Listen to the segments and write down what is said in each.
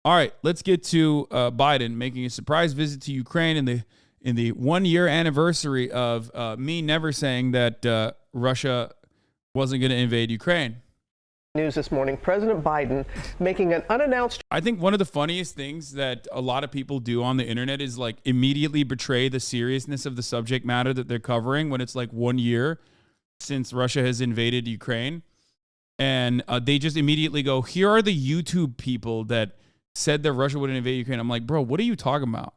All right, let's get to Biden making a surprise visit to Ukraine in the 1 year anniversary of me never saying that Russia wasn't going to invade Ukraine. News this morning, President Biden making an unannounced. I think one of the funniest things that a lot of people do on the internet is like immediately betray the seriousness of the subject matter that they're covering when it's like 1 year since Russia has invaded Ukraine. And they just immediately go, here are the YouTube people that said that Russia wouldn't invade Ukraine. I'm like, bro, what are you talking about?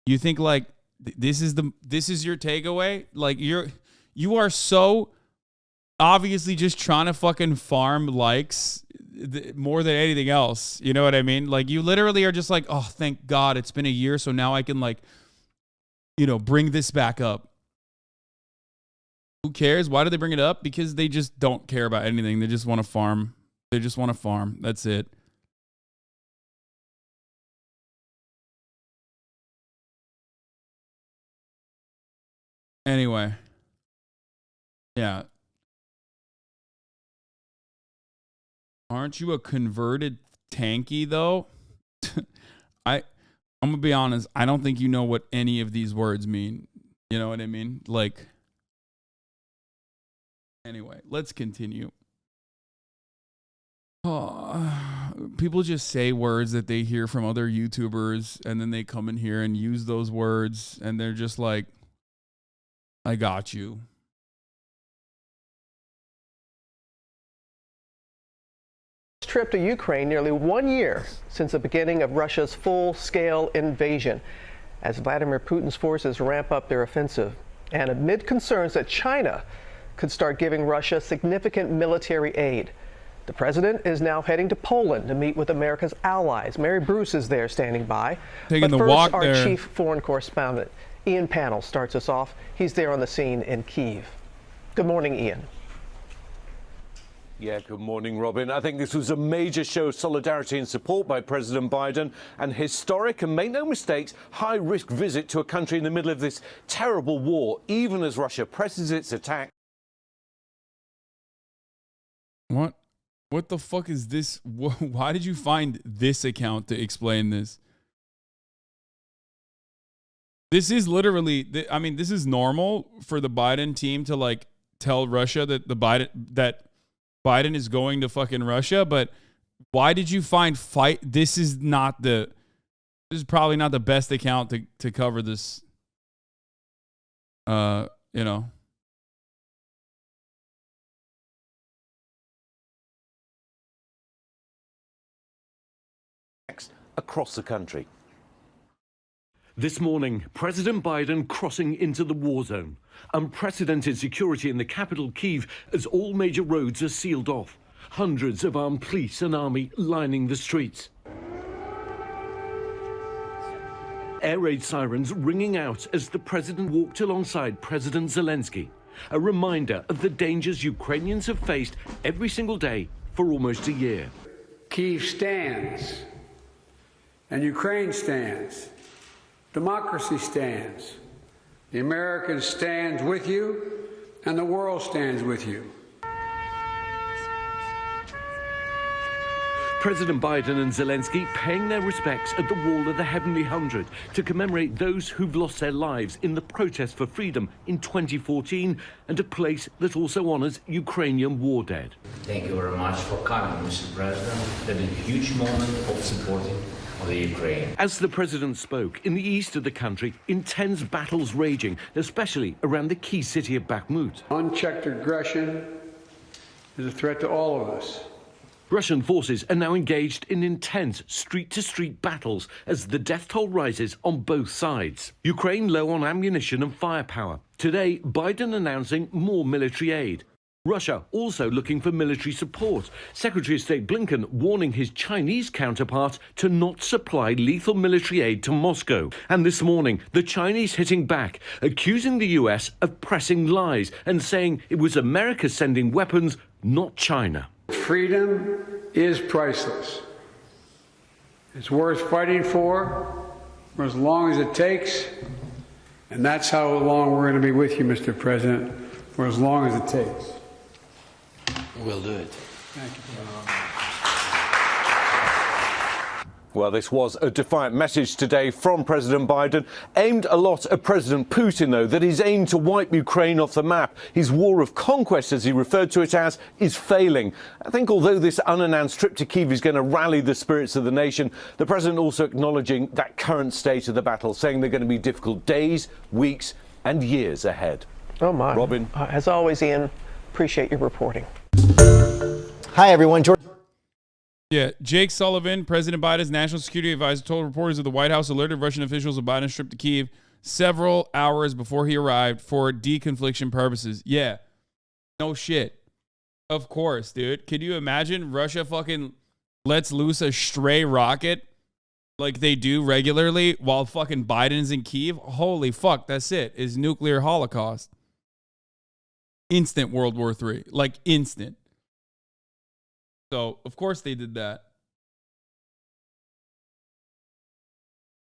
You think like this is your takeaway? Like you are so obviously just trying to fucking farm likes more than anything else. You know what I mean? Like you literally are just like, oh, thank God it's been a year. So now I can like, bring this back up. Who cares? Why do they bring it up? Because they just don't care about anything. They just want to farm. They just want to farm. That's it. Anyway. Yeah. Aren't you a converted tanky though? I'm going to be honest. I don't think you know what any of these words mean. You know what I mean? Like, anyway, let's continue. People just say words that they hear from other YouTubers and then they come in here and use those words and they're just like, I got you. Trip to Ukraine nearly 1 year since the beginning of Russia's full-scale invasion as Vladimir Putin's forces ramp up their offensive and amid concerns that China could start giving Russia significant military aid. The president is now heading to Poland to meet with America's allies. Mary Bruce is there standing by. Taking but the first, walk our there. chief foreign correspondent, Ian Pannell, starts us off. He's there on the scene in Kyiv. Good morning, Ian. Yeah, good morning, Robin. I think this was a major show of solidarity and support by President Biden, and historic, and make no mistakes, high-risk visit to a country in the middle of this terrible war, even as Russia presses its attack. What? What the fuck is this? Why did you find this account to explain this? This is literally, this is normal for the Biden team to like tell Russia that Biden is going to fucking Russia, but why did you find this is probably not the best account to cover this, Across the country. This morning, President Biden crossing into the war zone. Unprecedented security in the capital, Kyiv, as all major roads are sealed off. Hundreds of armed police and army lining the streets. Air raid sirens ringing out as the president walked alongside President Zelensky. A reminder of the dangers Ukrainians have faced every single day for almost a year. Kyiv stands, and Ukraine stands. Democracy stands. The Americans stand with you, and the world stands with you. President Biden and Zelensky paying their respects at the Wall of the Heavenly Hundred to commemorate those who've lost their lives in the protest for freedom in 2014, and a place that also honors Ukrainian war dead. Thank you very much for coming, Mr. President. That is a huge moment of supporting the Ukraine. As the president spoke, in the east of the country, intense battles raging, especially around the key city of Bakhmut. Unchecked aggression is a threat to all of us. Russian forces are now engaged in intense street-to-street battles as the death toll rises on both sides. Ukraine low on ammunition and firepower. Today, Biden announcing more military aid. Russia also looking for military support. Secretary of State Blinken warning his Chinese counterpart to not supply lethal military aid to Moscow. And this morning, the Chinese hitting back, accusing the US of pressing lies and saying it was America sending weapons, not China. Freedom is priceless. It's worth fighting for as long as it takes. And that's how long we're going to be with you, Mr. President, for as long as it takes. We'll do it. Thank you. Well, this was a defiant message today from President Biden, aimed a lot at President Putin, though, that his aim to wipe Ukraine off the map, his war of conquest, as he referred to it as, is failing. I think although this unannounced trip to Kyiv is going to rally the spirits of the nation, the president also acknowledging that current state of the battle, saying they're going to be difficult days, weeks and years ahead. Oh, my. Robin. As always, Ian, appreciate your reporting. Hi, everyone. George. Yeah, Jake Sullivan, President Biden's national security advisor, told reporters that the White House alerted Russian officials of Biden's trip to Kyiv several hours before he arrived for deconfliction purposes. Yeah, no shit. Of course, dude. Can you imagine Russia fucking lets loose a stray rocket like they do regularly while fucking Biden's in Kyiv? Holy fuck, that's it. Is nuclear holocaust. Instant World War III. Like instant. So, of course they did that.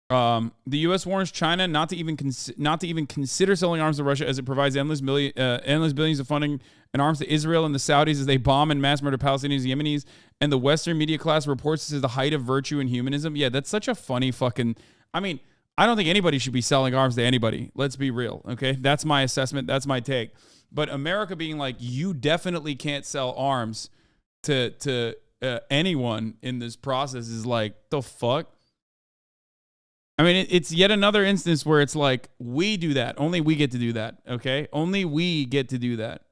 The U.S. warns China not to even consider selling arms to Russia as it provides endless billions of funding and arms to Israel and the Saudis as they bomb and mass murder Palestinians and Yemenis. And the Western media class reports this as the height of virtue and humanism. Yeah, that's such a funny fucking... I mean, I don't think anybody should be selling arms to anybody. Let's be real, okay? That's my assessment. That's my take. But America being like, you definitely can't sell arms to anyone in this process is like, the fuck? I mean, it's yet another instance where it's like, we do that. Only we get to do that, okay? Only we get to do that.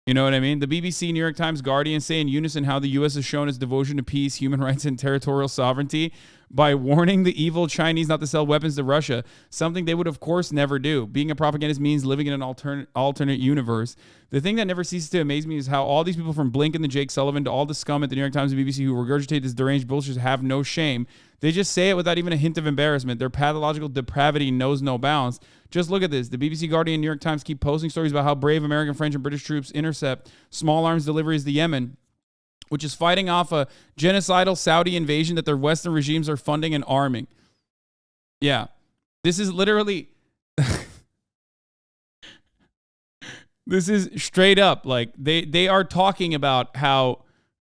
You know what I mean? The BBC, New York Times, Guardian say in unison how the U.S. has shown its devotion to peace, human rights, and territorial sovereignty by warning the evil Chinese not to sell weapons to Russia, something they would, of course, never do. Being a propagandist means living in an alternate universe. The thing that never ceases to amaze me is how all these people from Blinken to Jake Sullivan to all the scum at the New York Times and BBC who regurgitate this deranged bullshit have no shame. They just say it without even a hint of embarrassment. Their pathological depravity knows no bounds. Just look at this. The BBC, Guardian, and New York Times keep posting stories about how brave American, French, and British troops intercept small arms deliveries to Yemen, which is fighting off a genocidal Saudi invasion that their Western regimes are funding and arming. Yeah. This is literally... this is straight up. Like, they are talking about how,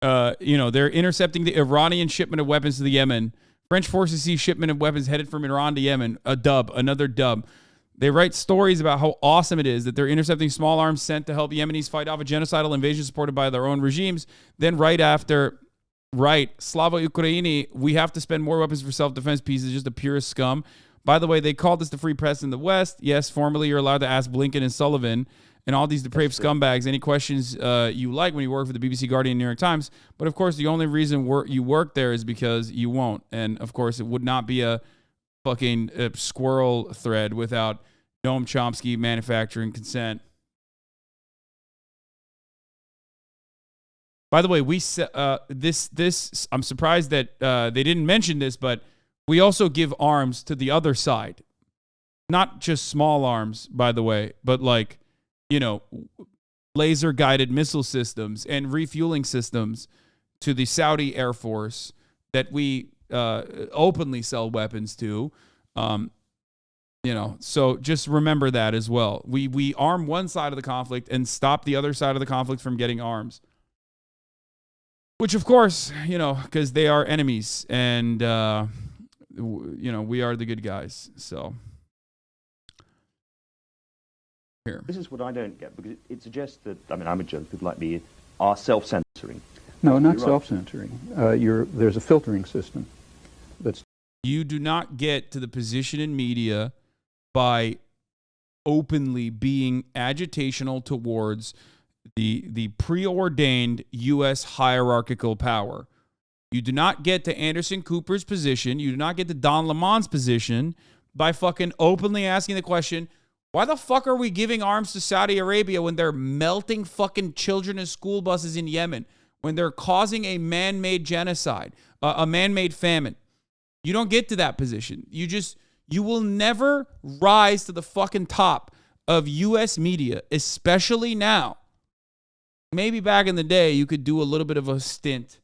they're intercepting the Iranian shipment of weapons to the Yemen. French forces see shipment of weapons headed from Iran to Yemen. Another dub. They write stories about how awesome it is that they're intercepting small arms sent to help Yemenis fight off a genocidal invasion supported by their own regimes. Then right after, Slava Ukraini, we have to spend more weapons for self-defense pieces, just the purest scum. By the way, they called this the free press in the West. Yes, formally you're allowed to ask Blinken and Sullivan and all these depraved scumbags any questions you like when you work for the BBC, Guardian, and New York Times. But, of course, the only reason you work there is because you won't. And, of course, it would not be a fucking squirrel thread without Noam Chomsky manufacturing consent. By the way, this I'm surprised that they didn't mention this, but we also give arms to the other side. Not just small arms, by the way, but like, laser guided missile systems and refueling systems to the Saudi Air Force that we openly sell weapons to. So just remember that as well. We arm one side of the conflict and stop the other side of the conflict from getting arms. Which, of course, because they are enemies and, we are the good guys. So here. This is what I don't get, because it suggests that, I'm a joke, people like me are self-censoring. No, not self-censoring. There's a filtering system. You do not get to the position in media by openly being agitational towards the preordained U.S. hierarchical power. You do not get to Anderson Cooper's position. You do not get to Don Lemon's position by fucking openly asking the question, why the fuck are we giving arms to Saudi Arabia when they're melting fucking children in school buses in Yemen, when they're causing a man-made genocide, a man-made famine? You don't get to that position. You will never rise to the fucking top of U.S. media, especially now. Maybe back in the day, you could do a little bit of a stint,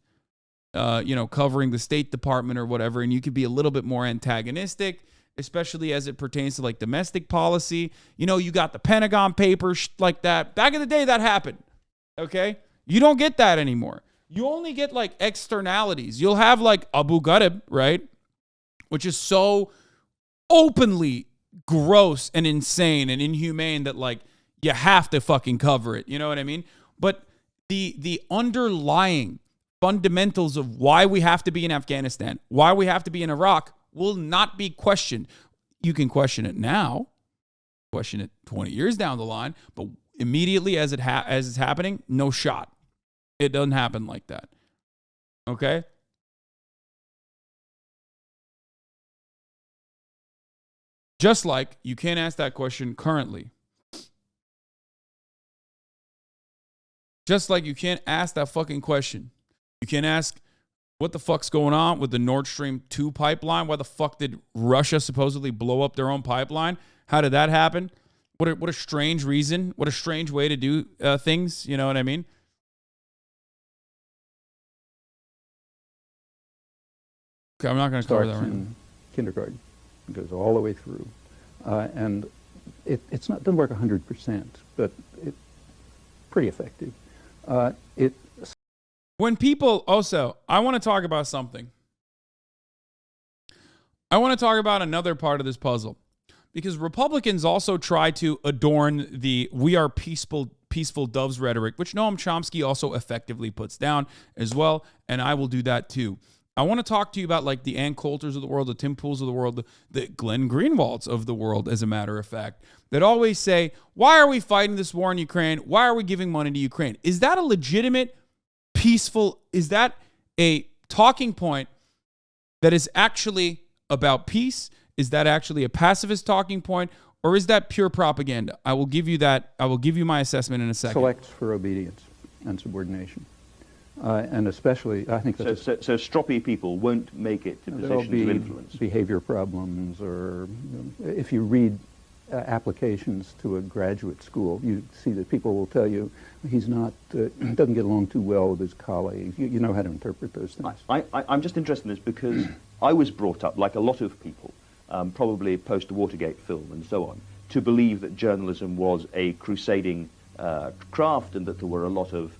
covering the State Department or whatever, and you could be a little bit more antagonistic, especially as it pertains to like domestic policy. You got the Pentagon Papers like that. Back in the day, that happened. Okay? You don't get that anymore. you only get like externalities. You'll have like Abu Ghraib, right? Which is so openly gross and insane and inhumane that like you have to fucking cover it. You know what I mean? But the underlying fundamentals of why we have to be in Afghanistan, why we have to be in Iraq will not be questioned. You can question it now, question it 20 years down the line, but immediately as it's happening, no shot. It doesn't happen like that. Okay? Just like you can't ask that question currently. Just like you can't ask that fucking question. You can't ask what the fuck's going on with the Nord Stream 2 pipeline. Why the fuck did Russia supposedly blow up their own pipeline? How did that happen? What a strange reason. What a strange way to do things. You know what I mean? Okay, I'm not going to cover that right now. Kindergarten. It goes all the way through. And it's not, doesn't work 100%, but it's pretty effective. When people also, I want to talk about something. I want to talk about another part of this puzzle, because Republicans also try to adorn the "we are peaceful doves" rhetoric, which Noam Chomsky also effectively puts down as well, and I will do that too. I want to talk to you about like the Ann Coulters of the world, the Tim Pools of the world, the Glenn Greenwalds of the world, as a matter of fact, that always say, why are we fighting this war in Ukraine? Why are we giving money to Ukraine? Is that a legitimate, peaceful, is that a talking point that is actually about peace? Is that actually a pacifist talking point? Or is that pure propaganda? I will give you that. I will give you my assessment in a second. Selects for obedience and subordination. And especially, I think that so stroppy people won't make it to positions of influence. Behavior problems, or if you read applications to a graduate school, you see that people will tell you he's not doesn't get along too well with his colleagues. You know how to interpret those things. I'm just interested in this because I was brought up, like a lot of people, probably post-Watergate film and so on, to believe that journalism was a crusading craft and that there were a lot of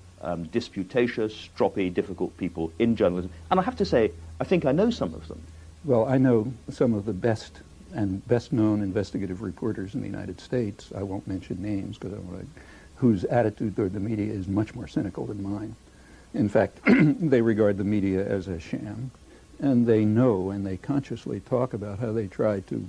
disputatious, stroppy, difficult people in journalism. And I have to say, I think I know some of them. Well, I know some of the best and best-known investigative reporters in the United States. I won't mention names because I don't want to, whose attitude toward the media is much more cynical than mine. In fact, they regard the media as a sham, and they know and they consciously talk about how they try to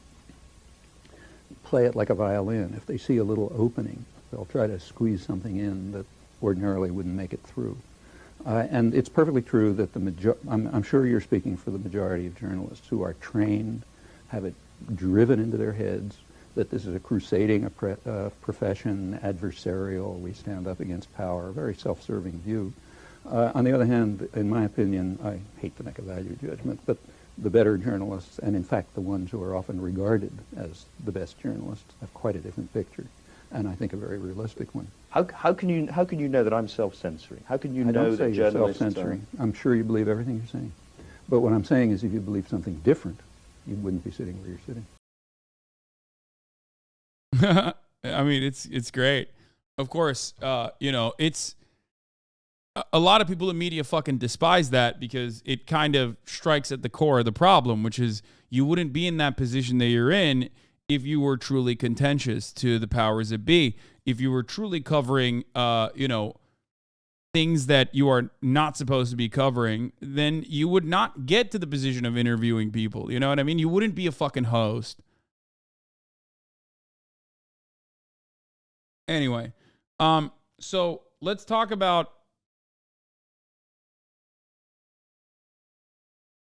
play it like a violin. If they see a little opening, they'll try to squeeze something in that ordinarily wouldn't make it through. And it's perfectly true that I'm sure you're speaking for the majority of journalists who are trained, have it driven into their heads that this is a crusading profession, adversarial, we stand up against power, a very self-serving view. On the other hand, in my opinion, I hate to make a value judgment, but the better journalists, and in fact the ones who are often regarded as the best journalists, have quite a different picture, and I think a very realistic one. How can you know that I'm self-censoring? How can you know that you're journalists self-censoring. I'm sure you believe everything you're saying. But what I'm saying is if you believe something different, you wouldn't be sitting where you're sitting. I mean, it's great. Of course, it's a lot of people in media fucking despise that because it kind of strikes at the core of the problem, which is you wouldn't be in that position that you're in if you were truly contentious to the powers that be. If you were truly covering, things that you are not supposed to be covering, then you would not get to the position of interviewing people. You know what I mean? You wouldn't be a fucking host. Anyway, so let's talk about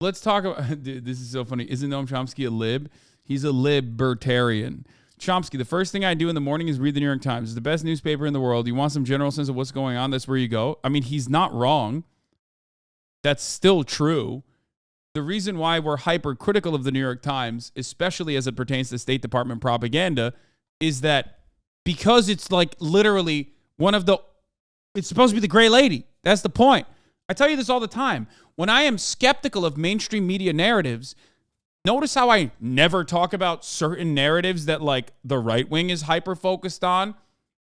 dude, this is so funny. Isn't Noam Chomsky a lib? He's a libertarian. Chomsky, the first thing I do in the morning is read the New York Times. It's the best newspaper in the world. You want some general sense of what's going on? That's where you go. I mean, he's not wrong. That's still true. The reason why we're hypercritical of the New York Times, especially as it pertains to State Department propaganda, is that because it's like literally it's supposed to be the gray lady. That's the point. I tell you this all the time. When I am skeptical of mainstream media narratives, notice how I never talk about certain narratives that like the right wing is hyper-focused on,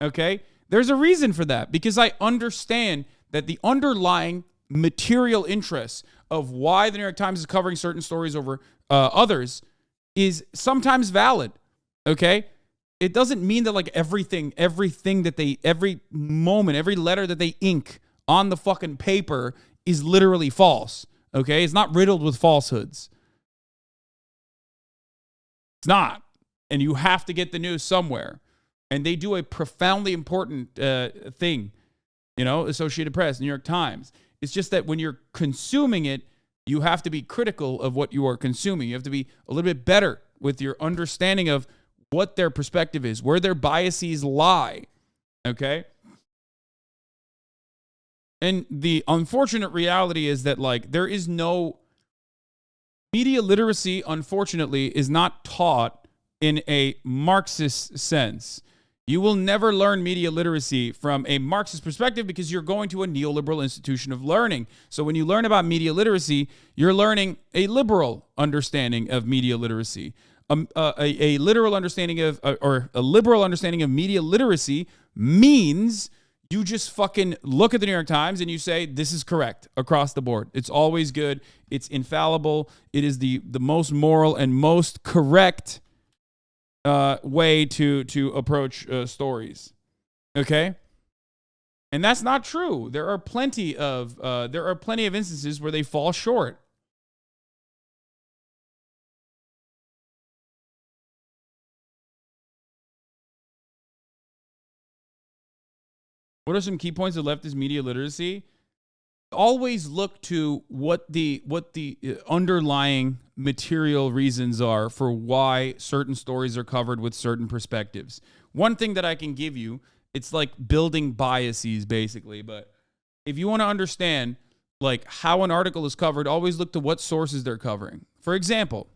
okay? There's a reason for that because I understand that the underlying material interests of why the New York Times is covering certain stories over others is sometimes valid. Okay? It doesn't mean that like everything that they, every moment, every letter that they ink on the fucking paper is literally false. Okay? It's not riddled with falsehoods. It's not. And you have to get the news somewhere. And they do a profoundly important thing, you know, Associated Press, New York Times. It's just that when you're consuming it, you have to be critical of what you are consuming. You have to be a little bit better with your understanding of what their perspective is, where their biases lie, okay? And the unfortunate reality is that, like, there is no... Media literacy, unfortunately, is not taught in a Marxist sense. You will never learn media literacy from a Marxist perspective because you're going to a neoliberal institution of learning. So when you learn about media literacy, you're learning a liberal understanding of media literacy. A literal understanding of, or a liberal understanding of media literacy means you just fucking look at the New York Times and you say, this is correct across the board. It's always good. It's infallible. It is the most moral and most correct way to approach stories. Okay? And that's not true. There are plenty of instances where they fall short. What are some key points of leftist media literacy? Always look to what the underlying material reasons are for why certain stories are covered with certain perspectives. One thing that I can give you, it's like building biases basically, but if you want to understand like how an article is covered, always look to what sources they're covering. For example,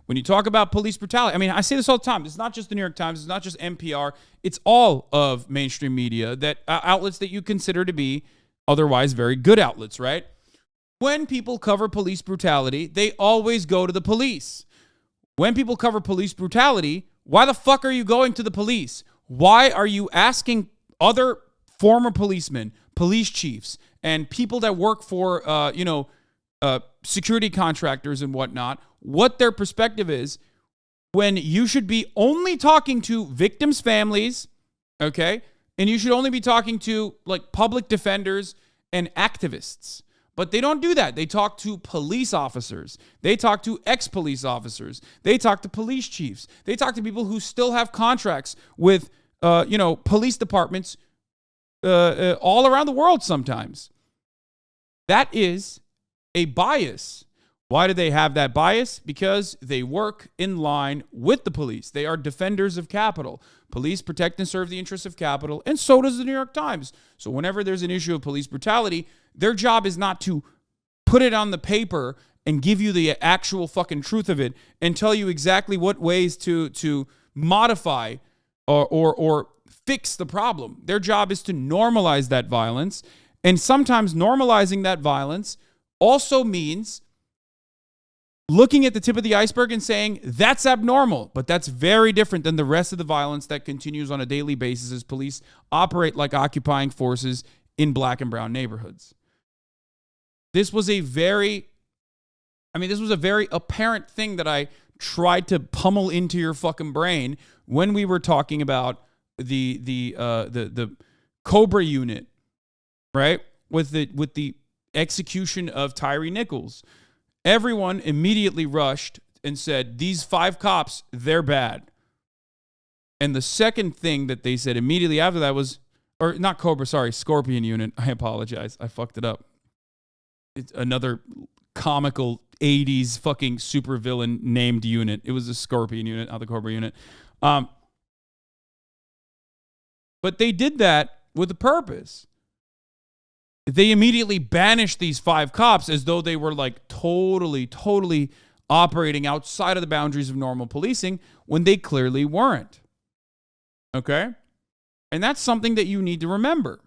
when you talk about police brutality, I mean, I say this all the time. It's not just the New York Times. It's not just NPR. It's all of mainstream media, that outlets that you consider to be otherwise very good outlets, right? When people cover police brutality, they always go to the police. When people cover police brutality, why the fuck are you going to the police? Why are you asking other former policemen, police chiefs, and people that work for, security contractors and whatnot, what their perspective is, when you should be only talking to victims' families, okay? And you should only be talking to like public defenders and activists. But they don't do that. They talk to police officers. They talk to ex-police officers. They talk to police chiefs. They talk to people who still have contracts with, police departments all around the world sometimes. That is a bias. Why do they have that bias? Because they work in line with the police. They are defenders of capital. Police protect and serve the interests of capital, and so does the New York Times. So whenever there's an issue of police brutality, their job is not to put it on the paper and give you the actual fucking truth of it and tell you exactly what ways to modify or fix the problem. Their job is to normalize that violence, and sometimes normalizing that violence also means looking at the tip of the iceberg and saying, that's abnormal, but that's very different than the rest of the violence that continues on a daily basis as police operate like occupying forces in black and brown neighborhoods. This was a very apparent thing that I tried to pummel into your fucking brain when we were talking about the Cobra unit, right? With the execution of Tyree Nichols. Everyone immediately rushed and said, these 5 cops, they're bad. And the second thing that they said immediately after that was, or not Cobra, sorry, Scorpion unit. I apologize. I fucked it up. It's another comical 80s fucking supervillain named unit. It was the Scorpion unit, not the Cobra unit. But they did that with a purpose. They immediately banished these 5 cops as though they were like totally operating outside of the boundaries of normal policing when they clearly weren't. Okay? And that's something that you need to remember.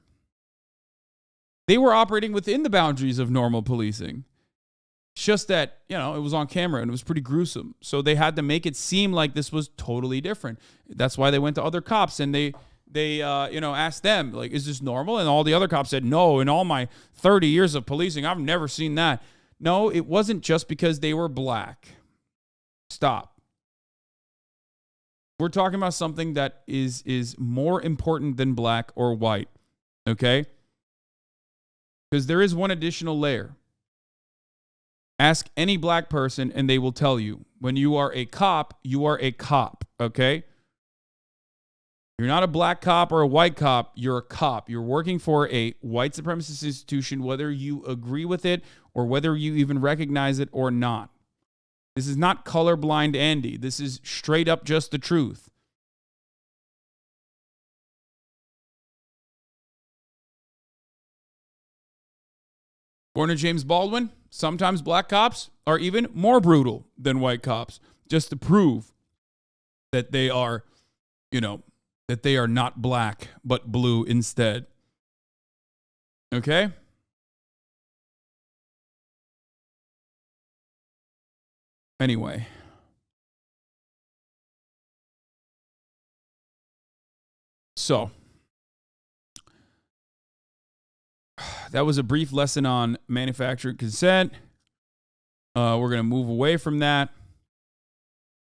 They were operating within the boundaries of normal policing. It's just that, it was on camera and it was pretty gruesome. So they had to make it seem like this was totally different. That's why they went to other cops and they they, asked them, like, is this normal? And all the other cops said, no, in all my 30 years of policing, I've never seen that. No, it wasn't just because they were black. Stop. We're talking about something that is more important than black or white, okay? Because there is one additional layer. Ask any black person and they will tell you, when you are a cop, you are a cop, okay? You're not a black cop or a white cop, you're a cop. You're working for a white supremacist institution, whether you agree with it or whether you even recognize it or not. This is not colorblind Andy. This is straight up just the truth. According to James Baldwin, sometimes black cops are even more brutal than white cops, just to prove that they are, that they are not black, but blue instead. Okay? Anyway. So, that was a brief lesson on manufactured consent. We're going to move away from that.